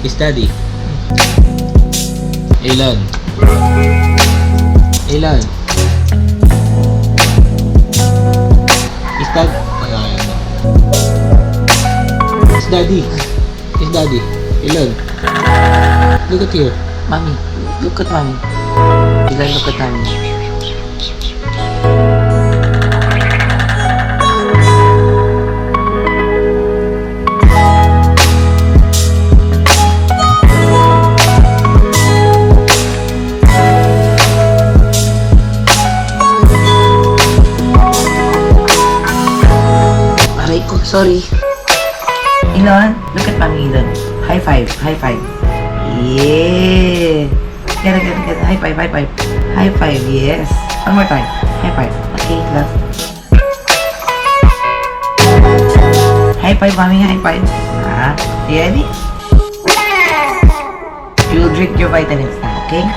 Study. Ilan? Ilan? Study. Study. Study. Ilan? Look at here. Mommy, look at mommy. Ilan, look at mommy. Aray ko, sorry. Elon, look at mommy, Elon. High five, high five. Yeah. Get it. High five, high five. High five, yes. One more time. High five. Okay, love. High five, mommy, high five. Ah, you ready? You'll drink your vitamins now, okay?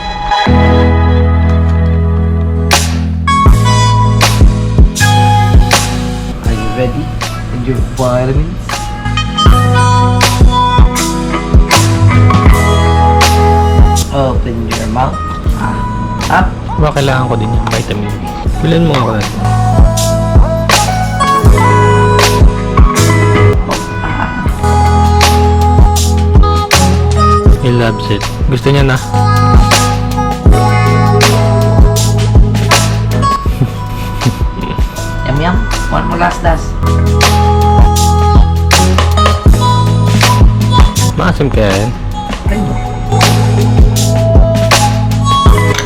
Are you ready with your vitamins? Open your mouth. Up. Ba, kailangan ko din yung vitamin. Bilan mo ako natin. He loves it. Gusto niya na. Yum. One more last. Maasim kaya yan.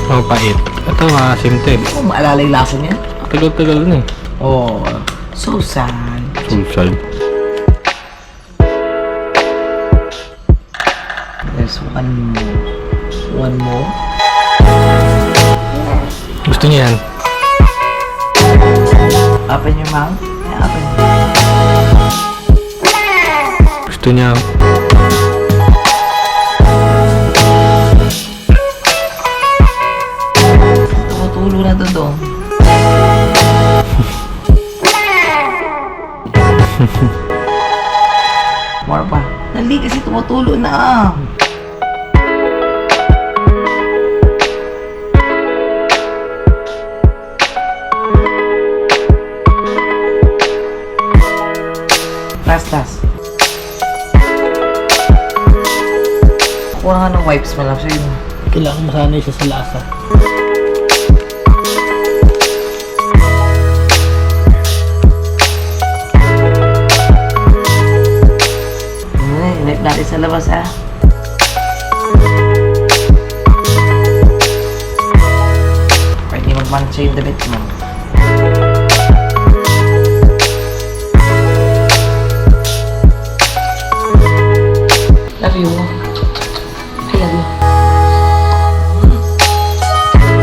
Ang pait. Ito maasim to eh. Oh, maalala yung lasa niya? Tagal-tagal na eh. Oh, so sad. Sulsal. There's one more. One more. Gusto niya yan. Open your mouth. Yeah, open. Gusto niya. Tumutulo na to dong. More pa. Dali kasi tumutulo na. Last. Kuha nga ng wipes mo lang sa'yo. Kailangan masanay siya sa lasa. Inip natin sa labas ha. Pwede magmancha yung damit mo.